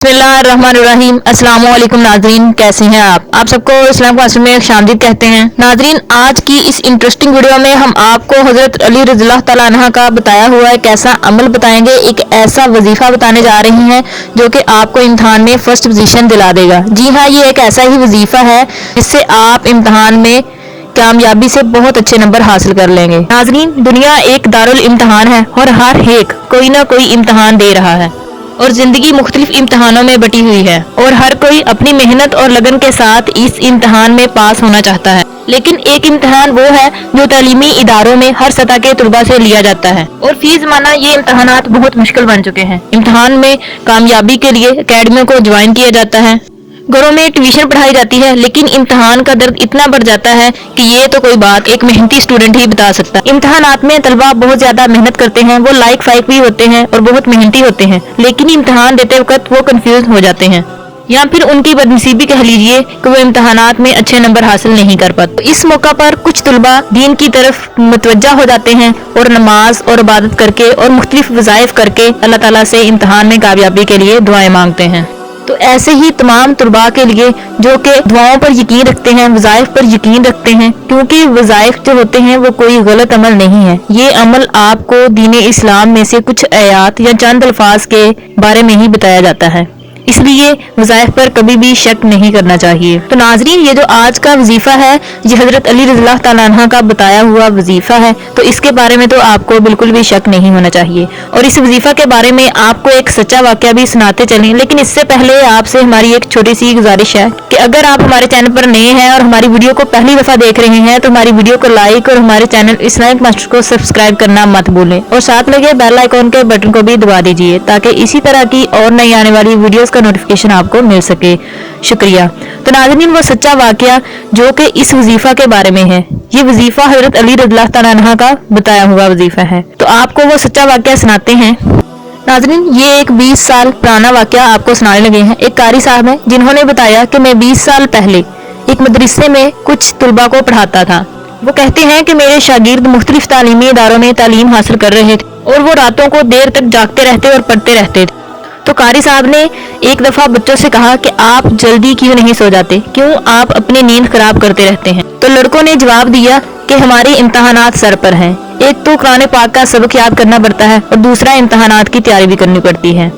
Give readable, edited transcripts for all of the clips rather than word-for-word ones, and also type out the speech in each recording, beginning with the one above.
बिस्मिल्लाहिर्रहमानिर्रहीम। अस्सलाम वालेकुम नाजरीन, कैसे हैं आप सबको इस्लाम क्लास में खुशामदीद कहते हैं। नाजरीन, आज की इस इंटरेस्टिंग वीडियो में हम आपको हजरत अली रज़ियल्लाहु तआला अन्हा का बताया हुआ एक ऐसा अमल बताएंगे, एक ऐसा वजीफा बताने जा रही हैं जो कि आपको इम्तहान में फर्स्ट पोजीशन दिला देगा। जी हाँ, ये एक ऐसा ही वजीफा है जिससे आप इम्तहान में कामयाबी से बहुत अच्छे नंबर हासिल कर लेंगे। नाजरीन, दुनिया एक दारुल इम्तहान है और हर एक कोई ना कोई इम्तहान दे रहा है और जिंदगी मुख्तलिफ इम्तहानों में बटी हुई है और हर कोई अपनी मेहनत और लगन के साथ इस इम्तहान में पास होना चाहता है। लेकिन एक इम्तहान वो है जो तालीमी इदारों में हर सतह के तलबा से लिया जाता है और फी ज़माना ये इम्तहानात बहुत मुश्किल बन चुके हैं। इम्तहान में कामयाबी के लिए अकेडमियों को ज्वाइन किया जाता है, घरों में ट्यूशन पढ़ाई जाती है, लेकिन इम्तहान का दर्द इतना बढ़ जाता है कि ये तो कोई बात एक मेहनती स्टूडेंट ही बता सकता है। इम्तहानात में तलबा बहुत ज्यादा मेहनत करते हैं, वो लाइक फाइक भी होते हैं और बहुत मेहनती होते हैं, लेकिन इम्तहान देते वक्त वो कंफ्यूज हो जाते हैं या फिर उनकी बदनसीबी कह लीजिए कि वो इम्तहानात में अच्छे नंबर हासिल नहीं कर पाते। इस मौका पर कुछ तलबा दीन की तरफ मुतवज्जा हो जाते हैं और नमाज और इबादत करके और मुख्तलिफ वज़ाइफ करके अल्लाह ताला से इम्तहान में कामयाबी के लिए दुआएं मांगते हैं। तो ऐसे ही तमाम तलबा के लिए जो कि दुआओं पर यकीन रखते हैं, वज़ाइफ पर यकीन रखते हैं, क्योंकि वज़ाइफ जो होते हैं वो कोई गलत अमल नहीं है। ये अमल आपको दीन इस्लाम में से कुछ आयात या चंद अल्फाज के बारे में ही बताया जाता है, इसलिए वज़ाइफ पर कभी भी शक नहीं करना चाहिए। तो नाजरीन, ये जो आज का वजीफा है ये हजरत अली रज़ियल्लाहु तआला अन्हा का बताया हुआ वजीफा है, तो इसके बारे में तो आपको बिल्कुल भी शक नहीं होना चाहिए। और इस वजीफा के बारे में आपको एक सच्चा वाकया भी सुनाते चलें, लेकिन इससे पहले आपसे हमारी एक छोटी सी गुजारिश है कि अगर आप हमारे चैनल पर नए हैं और हमारी वीडियो को पहली दफा देख रहे हैं तो हमारी वीडियो को लाइक और हमारे चैनल इस्लामिक मास्टर को सब्सक्राइब करना मत भूलें और साथ लगे बेल आइकॉन के बटन को भी दबा दीजिए ताकि इसी तरह की और नई आने वाली वीडियोस का नोटिफिकेशन आपको मिल सके। शुक्रिया। तो नाज़रीन, वो सच्चा वाकया जो कि इस वजीफा के बारे में है, ये वजीफा हजरत अली रज़ियल्लाहु तआला अन्हा का बताया हुआ वजीफा है, तो आपको वो सच्चा वाकया सुनाते हैं। नाज़रीन, ये एक 20 साल पुराना वाकया आपको सुनाने लगे हैं। एक कारी साहब हैं जिन्होंने बताया कि मैं 20 साल पहले एक मदरसे में कुछ तलबा को पढ़ाता था। वो कहते हैं कि मेरे शागिर्द मुख्तलिफ तालीमी इदारों में तालीम हासिल कर रहे थे और वो रातों को देर तक जागते रहते और पढ़ते रहते थे। तो कारी साहब ने एक दफा बच्चों से कहा कि आप जल्दी क्यों नहीं सो जाते, क्यों आप अपनी नींद खराब करते रहते हैं। तो लड़कों ने जवाब दिया कि हमारे इम्तहानात सर पर हैं, एक तो कुरान पाक का सबक याद करना पड़ता है और दूसरा इम्तहानात की तैयारी भी करनी पड़ती है।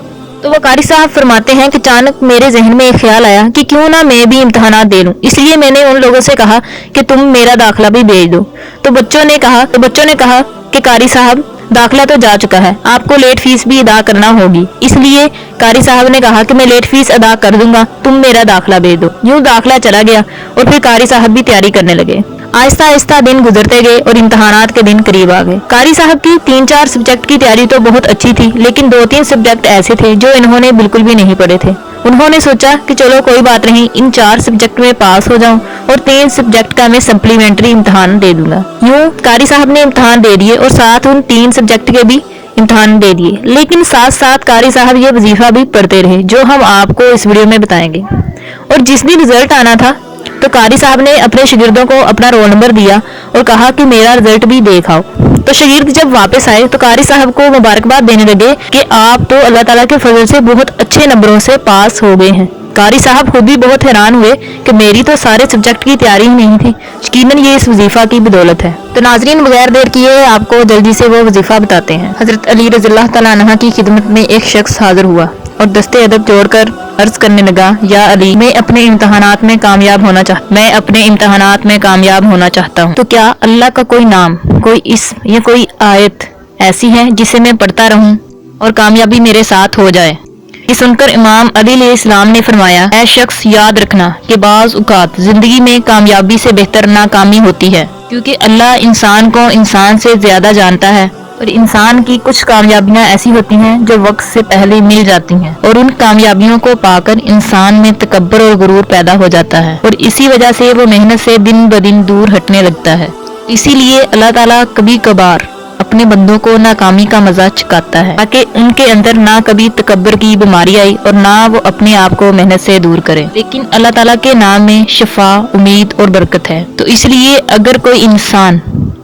तो वो कारी साहब फरमाते हैं कि अचानक मेरे जहन में एक ख्याल आया कि क्यों ना मैं भी इम्तहानात दे लूं, इसलिए मैंने उन लोगों से कहा कि तुम मेरा दाखिला भी भेज दो। तो बच्चों ने कहा कि कारी साहब, दाखिला तो जा चुका है, आपको लेट फीस भी अदा करना होगी। इसलिए कारी साहब ने कहा कि मैं लेट फीस अदा कर दूंगा, तुम मेरा दाखिला भेज दो। यूं दाखिला चला गया और फिर कारी साहब भी तैयारी करने लगे। आहिस्ता आहिस्ता दिन गुजरते गए और इम्तहानात के दिन करीब आ गए। कारी साहब की 3-4 सब्जेक्ट की तैयारी तो बहुत अच्छी थी, लेकिन 2-3 सब्जेक्ट ऐसे थे जो इन्होंने बिल्कुल भी नहीं पढ़े थे। उन्होंने सोचा कि चलो कोई बात नहीं, इन 4 सब्जेक्ट में पास हो जाऊं और 3 सब्जेक्ट का मैं सप्लीमेंट्री इम्तहान दे दूंगा। यूं कारी साहब ने इम्तहान दे दिए और साथ उन 3 सब्जेक्ट के भी इम्तहान दे दिए, लेकिन साथ साथ कारी साहब ये वजीफा भी पढ़ते रहे जो हम आपको इस वीडियो में बताएंगे। और जिस दिन रिजल्ट आना था तो कारी साहब ने अपने शागिर्दों को अपना रोल नंबर दिया और कहा कि मेरा रिजल्ट भी देखाओ। तो शागिर्द जब वापस आए तो कारी साहब को मुबारकबाद देने लगे कि आप तो अल्लाह ताला के फजल से बहुत अच्छे नंबरों से पास हो गए हैं। कारी साहब खुद भी बहुत हैरान हुए कि मेरी तो सारे सब्जेक्ट की तैयारी ही नहीं थी, यकीनन ये इस वजीफा की बदौलत है। तो नाजरीन, बगैर देर किए आपको जल्दी से वो वजीफा बताते हैं। हजरत अली रज़ियल्लाहु तआला अन्हा की खिदमत में एक शख्स हाजिर हुआ और दस्ते अदब जोड़कर अर्ज करने लगा, या अली, मैं अपने इम्तहानात में कामयाब होना चाहता हूँ। तो क्या अल्लाह का कोई नाम, कोई इस्म या कोई आयत ऐसी है जिसे मैं पढ़ता रहूं और कामयाबी मेरे साथ हो जाए? ये सुनकर इमाम अली अलैहिस्सलाम ने फरमाया, ऐ शख्स, याद रखना कि बाज़ औक़ात जिंदगी में कामयाबी से बेहतर नाकामी होती है, क्योंकि अल्लाह इंसान को इंसान से ज्यादा जानता है और इंसान की कुछ कामयाबियां ऐसी होती हैं जो वक्त से पहले मिल जाती हैं और उन कामयाबियों को पाकर इंसान में तकब्बर और गुरूर पैदा हो जाता है और इसी वजह से वो मेहनत से दिन ब दिन दूर हटने लगता है। इसीलिए अल्लाह ताला कभी कभार अपने बंदों को नाकामी का मजा चखाता है ताकि उनके अंदर ना कभी तकब्बर की बीमारी आई और ना वो अपने आप को मेहनत से दूर करें। लेकिन अल्लाह ताला के नाम में शिफा, उम्मीद और बरकत है। तो इसलिए अगर कोई इंसान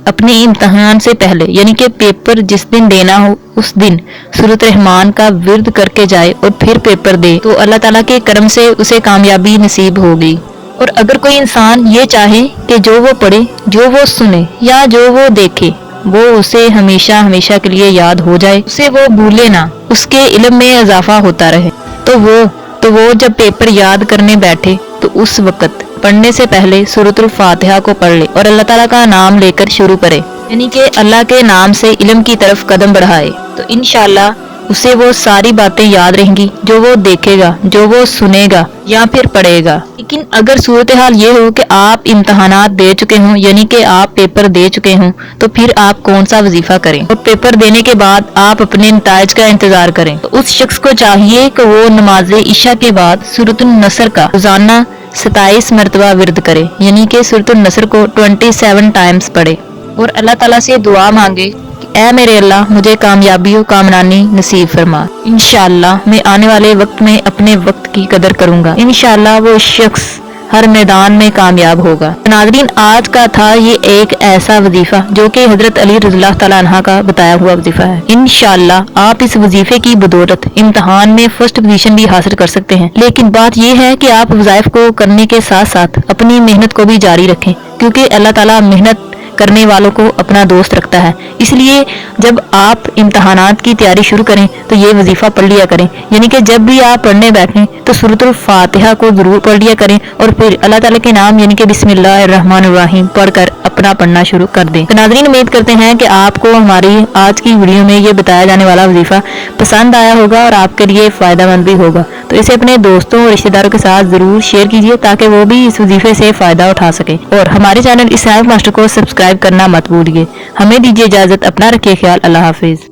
अपने इम्तहान से पहले यानी कि पेपर जिस दिन देना हो उस दिन सूरत रहमान का विर्द करके जाए और फिर पेपर दे तो अल्लाह ताला के करम से उसे कामयाबी नसीब होगी। और अगर कोई इंसान ये चाहे कि जो वो पढ़े, जो वो सुने या जो वो देखे वो उसे हमेशा हमेशा के लिए याद हो जाए, उसे वो भूले ना, उसके इल्म में इजाफा होता रहे, तो वो जब पेपर याद करने बैठे तो उस वक्त पढ़ने से पहले सूरतुल फातिहा को पढ़ ले और अल्लाह ताला का नाम लेकर शुरू करे, यानी कि अल्लाह के नाम से इल्म की तरफ कदम बढ़ाए, तो इंशाल्लाह उसे वो सारी बातें याद रहेंगी जो वो देखेगा, जो वो सुनेगा या फिर पढ़ेगा। लेकिन अगर सूरत हाल ये हो कि आप इम्तहानात दे चुके हों यानी कि आप पेपर दे चुके हों तो फिर आप कौन सा वजीफा करें और पेपर देने के बाद आप अपने नताइज का इंतजार करें। तो उस शख्स को चाहिए कि वो नमाज इशा के बाद सूरतुल नसर का रोजाना 27 मरतबा विर्द करे, यानी कि सूरतुल नसर को 27 टाइम्स पढ़े और अल्लाह ताला से दुआ मांगे कि ऐ मेरे अल्लाह मुझे कामयाबी और कामरानी नसीब फरमा। इंशाअल्लाह मैं आने वाले वक्त में अपने वक्त की कदर करूंगा, इंशाअल्लाह वो शख्स हर मैदान में कामयाब होगा। नाज़रीन, आज का था ये एक ऐसा वजीफा जो कि हजरत अली रज़ियल्लाहु तआला अन्हा का बताया हुआ वजीफा है। इंशाअल्लाह आप इस वजीफे की बदौलत इम्तहान में फर्स्ट पोजीशन भी हासिल कर सकते हैं। लेकिन बात यह है कि आप वज़ाइफ को करने के साथ साथ अपनी मेहनत को भी जारी रखें, क्योंकि अल्लाह ताला मेहनत करने वालों को अपना दोस्त रखता है। इसलिए जब आप इम्तहानात की तैयारी शुरू करें तो ये वजीफा पढ़ लिया करें, यानी कि जब भी आप पढ़ने बैठें तो सूरतुल फातिहा को जरूर पढ़ लिया करें और फिर अल्लाह ताला के नाम यानी कि बिस्मिल्लाहिर्रहमानिर्रहीम पढ़कर अपना पढ़ना शुरू कर दें। तो नाज़रीन, उम्मीद करते हैं कि आपको हमारी आज की वीडियो में ये बताया जाने वाला वजीफा पसंद आया होगा और आपके लिए फायदेमंद भी होगा। तो इसे अपने दोस्तों और रिश्तेदारों के साथ जरूर शेयर कीजिए ताकि वो भी इस वजीफे से फायदा उठा सके। और हमारे चैनल इस्लामिक मास्टर को सब्सक्राइब करना मत भूलिए। हमें दीजिए इजाजत, अपना रखिए ख्याल, अल्लाह हाफिज।